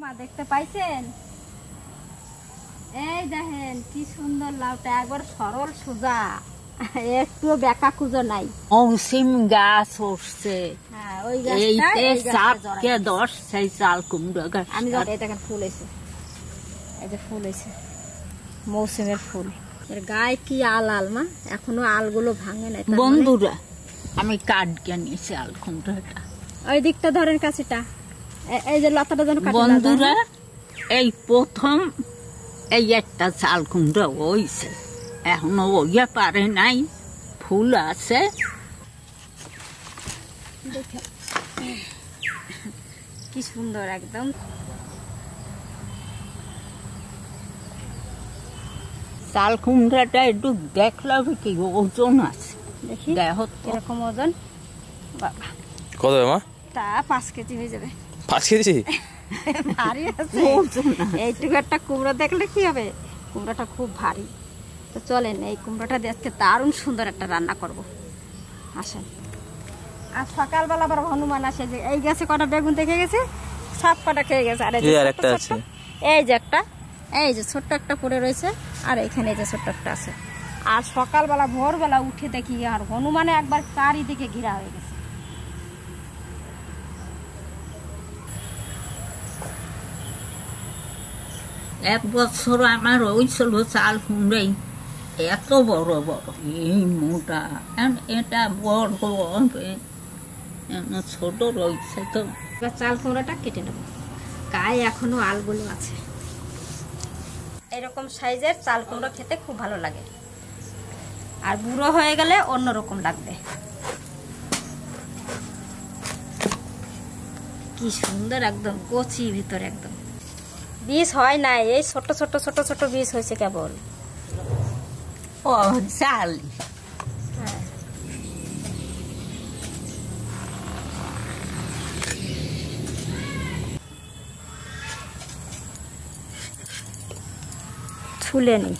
মা দেখতে পাইছেন? এই দেখেন কি সুন্দর লাউটা, একবার সরল সোজা, একটু বেঁকা কুজো নাই। মৌসুম গাছ উঠছে, ওই গাছটা 10 সেই চাল কুমড়ো গাছ। আমি দেখেন ফুল হয়েছে, এই যে ফুল হয়েছে, মৌসুমের ফুল। এর গায়ে কি আল আল মা, এখনো আলগুলো ভাঙে নাই। বন্ধুরা, আমি কাটকে নিয়েছি আল কুমড়োটা। ওই দিকটা ধরেন কাছিটা, এই যে লতাটা যেন। বন্ধুরা, এই প্রথম এই একটা চাল কুমড়ো হইছে, এখনো ওইয়া পারে নাই, ফুল আছে। কি সুন্দর একদম। চাল কুমড়াটা একটু দেখলাম কি ওজন আছে, দেখি দেখো কিরকম ওজন। বাবা কত মা? তা 5 কেজি হয়ে যাবে। 5 কেজি ভারী আছে। এইটুকু একটা কুমড়ো দেখলে কি হবে, কুমড়োটা খুব ভারী। তো চলেন এই কুমড়োটা দেখতে দারুণ সুন্দর একটা রান্না করব, আসেন। আর সকালবেলা আবার হনুমান আসে, যে এই গাছে কটা বেগুন দেখে গেছে, সব কটা খেয়ে গেছে। আর একটা আছে, এই যে একটা, এই যে ছোট্ট একটা পড়ে রয়েছে, আর এখানে এই যে ছোট্ট একটা আছে। আর সকালবেলা ভোরবেলা উঠে দেখি আর হনুমানে একবার চারিদিকে ঘেরা হয়ে গেছে। এক বছর আমার হয়েছিল চাল কুমড়াই এত বড় বড়, এই মোটা, এটা বড় হবে, ছোট রয়েছে। তো এবার চাল কুমড়োটা কেটে নেব, গায়ে এখনো আলগুলো আছে। এরকম সাইজের চাল কুমড়ো খেতে খুব ভালো লাগে, আর বুড়ো হয়ে গেলে অন্যরকম লাগবে। কি সুন্দর একদম কচি ভিতরে, একদম বীজ হয় নাই, এই ছোট ছোট ছোট ছোট বীজ হয়েছে কেবল। ও চাল ছুলে নেই।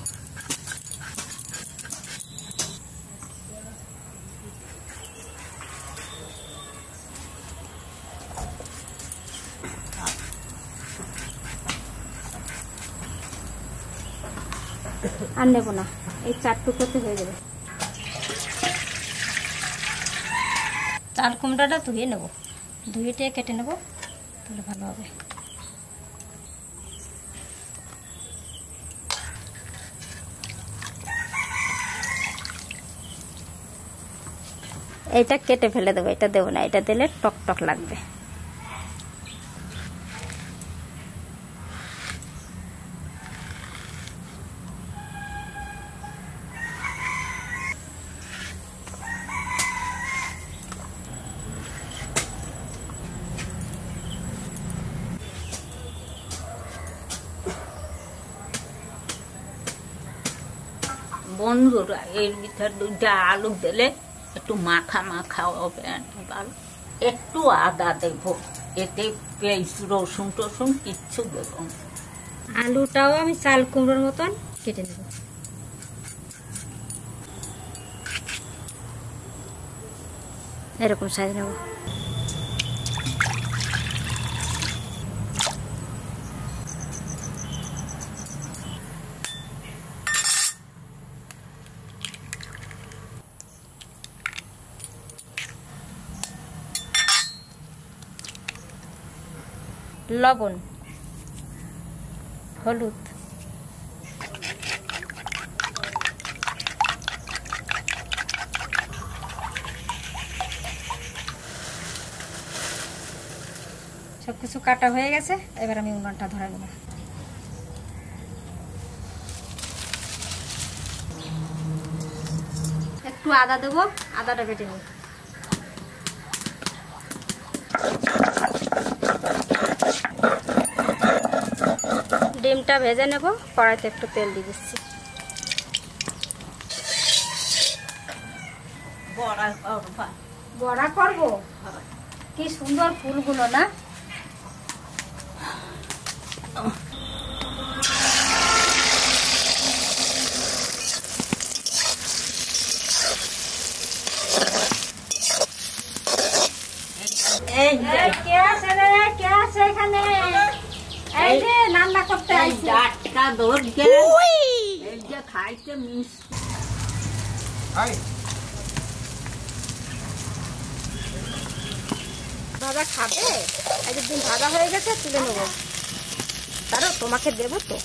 আর নেব না, এই 4 টুকরোতে হয়ে যাবে। চাল কুমড়াটা ধুয়ে নেব, ধুয়ে কেটে নেব, তাহলে ভালো হবে। এইটা কেটে ফেলে দেবো, এটা দেবো না, এটা দিলে টক টক লাগবে। বন্ধুরা, এর ভিতর 2টা আলু দিলে একটু মাখা মাখা হবে, একটু আদা দেব, এতে পেঁয়াজ রসুন টসুন কিচ্ছু দেব। আলুটাও আমি চাল কুমড়োর মতন কেটে নেব। এরকম সাইজ নেব। লবণ, হলুদ, সবকিছু কাটা হয়ে গেছে। এবার আমি উনুনটা ধরে নেব। একটু আদা দেবো, আদাটা বেটে নেব। ডিমটা ভেজে নেব, কড়াইতে একটু তেল দিয়ে দিচ্ছি। বড়া করব, কি সুন্দর ফুলগুলো না। কে আছে এখানে? করতে আইছি। ডাটকা দোর গে এই যে খাইতে মিস আই ভাজা খাবে? একদিন ভাজা হয়ে গেছে, তুলে নেবো। তারও তোমাকে দেবো তো।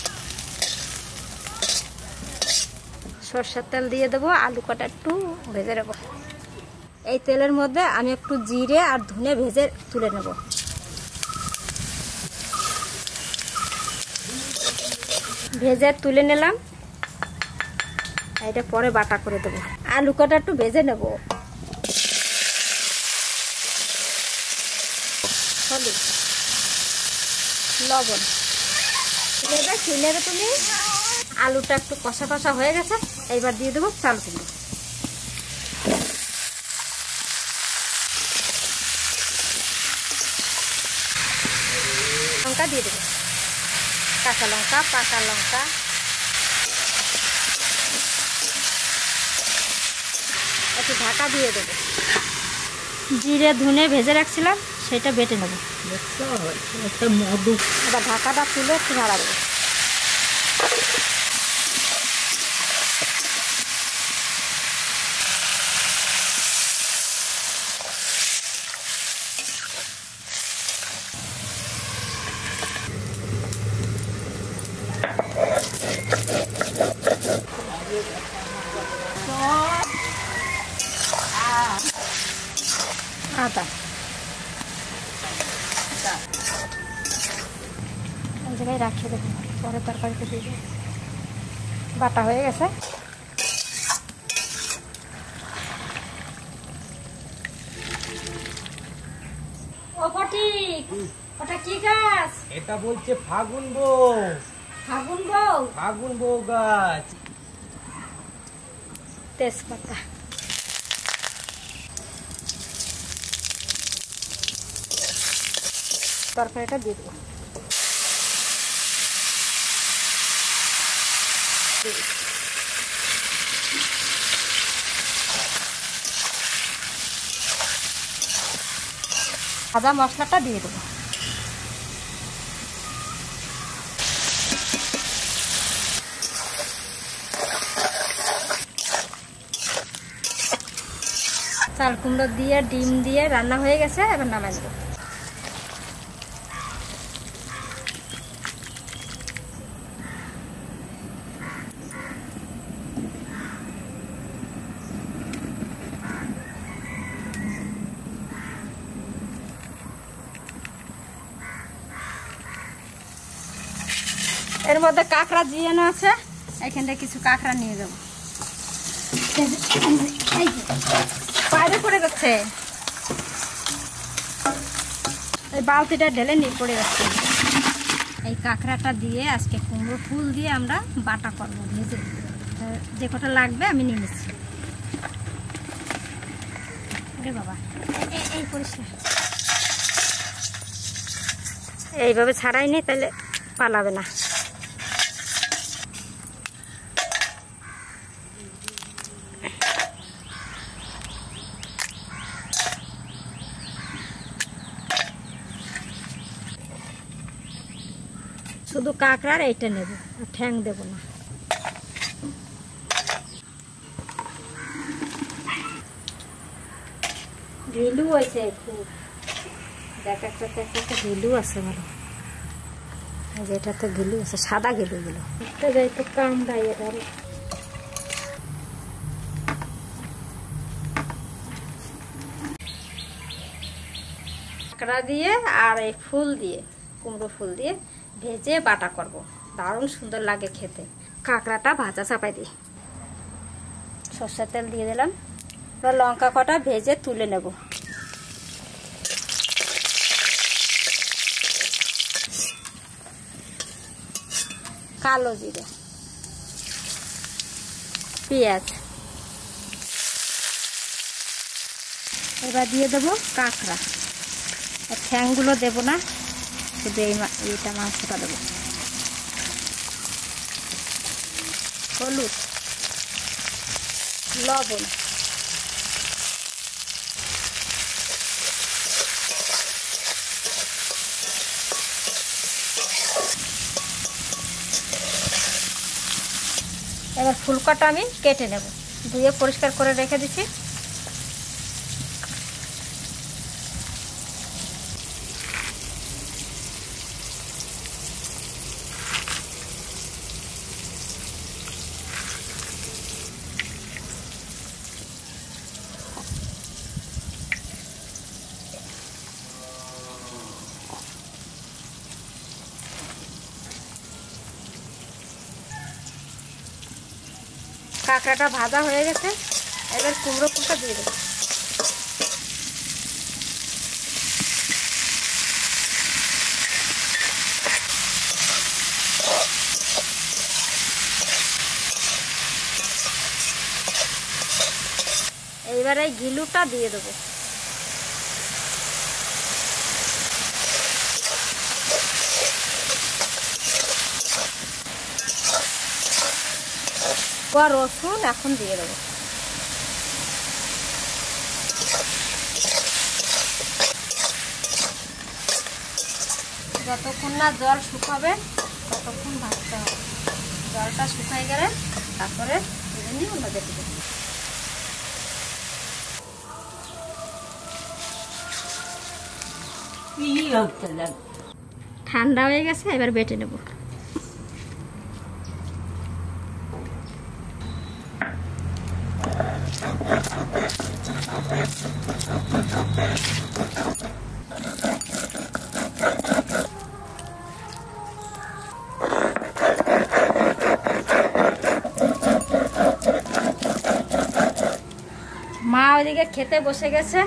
সরষের তেল দিয়ে দেবো, আলু কটা একটু ভেজে নেবো। এই তেলের মধ্যে আমি একটু জিরে আর ধনে ভেজে তুলে নেব। ভেজে তুলে নিলাম, এটা পরে বাটা করে দেবো। আলু কটা একটু ভেজে নেব। হলুদ, লবণ নেবে, কি নেবে তুমি? আলুটা একটু কষা কষা হয়ে গেছে, এইবার দিয়ে দেবো চাল কুমড়ো। লঙ্কা দিয়ে দেবো, কাঁচা লঙ্কা, পাকা লঙ্কা। একটু ঢাকা দিয়ে দেবো। জিরে ধনে ভেজে রাখছিলাম, সেটা বেটে নেবো। মধু এবার ঢাকাটা তুলে একটু নাড়া দেবো। আদা এই জায়গায় রাখিয়ে দেবো, পরে তরকারিতে দিয়ে দেবো। বাটা হয়ে গেছে। ও ফটিক, ওটা কি গাছ? এটা বলছে ফাগুন বউ। ফাগুন বউ? ফাগুন বউ গাছ। তেজপাতা, তরকারিটা দিয়ে দেবো। ভাজা মশলাটা দিয়ে দেবো। চাল কুমড়ো দিয়ে ডিম দিয়ে রান্না হয়ে গেছে, এবার নামাই দেবো। এর মধ্যে কাঁকড়া জিয়ানো আছে, এখান থেকে কিছু কাঁকড়া নিয়ে যাবো। বাইরে পড়ে যাচ্ছে, এই বালতিটা ঢেলে নিয়ে পড়ে যাচ্ছে। এই কাঁকড়াটা দিয়ে আজকে কুমড়ো ফুল দিয়ে আমরা বাটা করবো ভেজে। যে কটা লাগবে আমি নিয়ে নিচ্ছি। আরে বাবা, এই পরিষ্কার এইভাবে ছাড়াই নেই, তাহলে পালাবে না। শুধু কাঁকড়ার এইটা নেব, ঠ্যাং দেব না। ঘিলু হয়েছে খুব, দেখা একটা ঘিলু আছে ভালো। যেটা তো ঘিলু আছে, সাদা ঘিলু গুলো যাই তো কামড়াই। এটা কাঁকড়া দিয়ে আর এই ফুল দিয়ে, কুমড়ো ফুল দিয়ে ভেজে বাটা করব, দারুণ সুন্দর লাগে খেতে। কাঁকড়াটা ভাজা চাপাই দিই, সরষের তেল দিয়ে দিলাম। এবার লঙ্কা কটা ভেজে তুলে নেব। কালো জিরে, পেঁয়াজ, এবার দিয়ে দেবো কাঁকড়া। ঠ্যাংগুলো দেবো না, শুধু এইটা মাংসটা দেবো। হলুদ, লবণ, এবার ফুলকাটা আমি কেটে নেব, ধুয়ে পরিষ্কার করে রেখে দিচ্ছি। কাঁকড়াটা ভাজা হয়ে গেছে, এবার কুমড়ো ফুলটা দিয়ে দেবো। এইবার এই গিলুটা দিয়ে দেবো। রসুন এখন দিয়ে দেবো। যতক্ষণ না জল শুকাবে ততক্ষণ ভাজতে হবে। জলটা শুকাই গেলে তারপরে নিয়ে আমরা দেখে দেবো। ঠান্ডা হয়ে গেছে, এবার বেটে নেব। মা ওইদিকে খেতে বসে গেছে,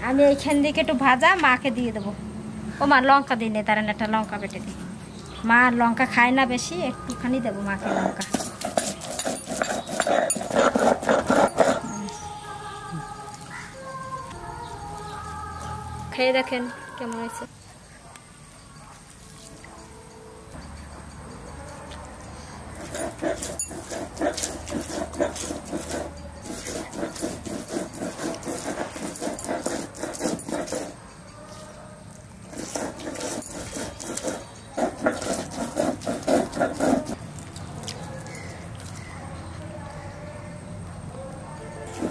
আমি এইখান দিকে একটু ভাজা মাকে দিয়ে দেবো। ও মা লঙ্কা দিই নে, তার একটা লঙ্কা বেটে দিই। মা লঙ্কা খায় না বেশি, একটুখানি দেবো মাকে লঙ্কা। খেয়ে দেখেন কেমন হয়েছে।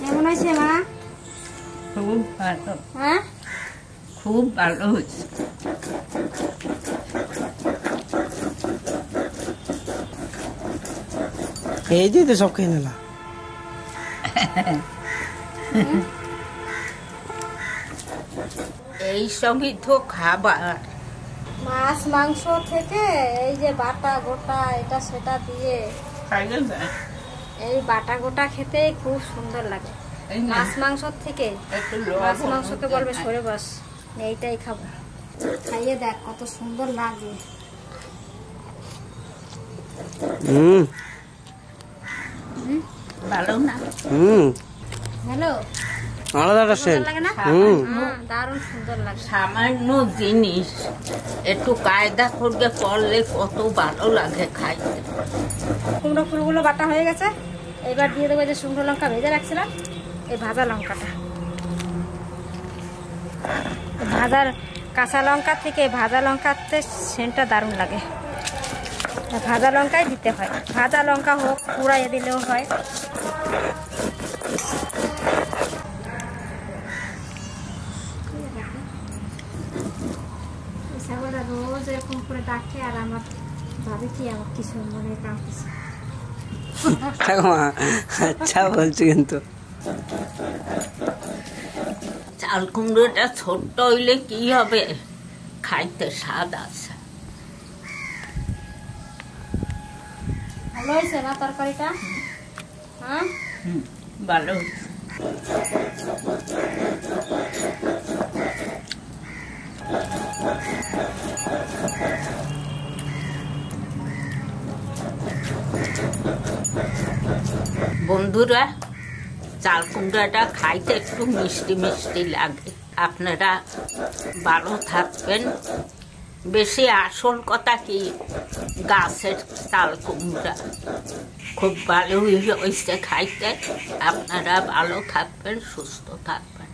কেমন হয়েছে মা? খুব ভালো। হ্যাঁ, খুব ভালো হয়েছে। এই যে তো সব খেয়ে নিলা। এই সবই তো খাবার। মাছ মাংস থেকে এই যে বাটা গোটা এটা সেটা দিয়ে এই বাটা গোটা খেতে খুব সুন্দর লাগে। মাছ মাংস থেকে, মাছ মাংস তো বলবে সরে বস, এইটাই খাবো। খাইয়ে দেখ কত সুন্দর লাগে। ভালো না? হ্যালো, আলাদা একটা সেন্ট লাগে না? দারুণ সুন্দর লাগে। সামান্য জিনিস একটু কায়দা করে করলে কত ভালো লাগে খাইতে। কুমড়ো ফুলগুলো বাটা হয়ে গেছে, এবার দিয়ে দেবো যে শুকনো লঙ্কা ভেজে রাখছিলাম, এই ভাজা লঙ্কাটা। ভাজার কাঁচা লঙ্কা থেকে ভাজা লঙ্কাতে সেন্টটা দারুণ লাগে। ভাজা লঙ্কাই দিতে হয়, ভাজা লঙ্কা হোক পুড়াইয়ে দিলেও হয়। রোজ এরকম করে ডাকে আর আমার ভাবে কি আমার কিছু মনে কাম কিছু। আচ্ছা বলছি, কিন্তু চাল কুমড়োটা ছোট্ট হইলে কি হবে, খাইতে স্বাদ আছে। ভালো হয়েছে না তরকারিটা? হ্যাঁ, ভালো হয়েছে। বন্ধুরা, চাল কুমড়াটা খাইতে একটু মিষ্টি মিষ্টি লাগে। আপনারা ভালো থাকবেন। বেশি আসল কথা কি, গাছের চাল কুমড়া খুব ভালো হয়েছে খাইতে। আপনারা ভালো থাকবেন, সুস্থ থাকবেন।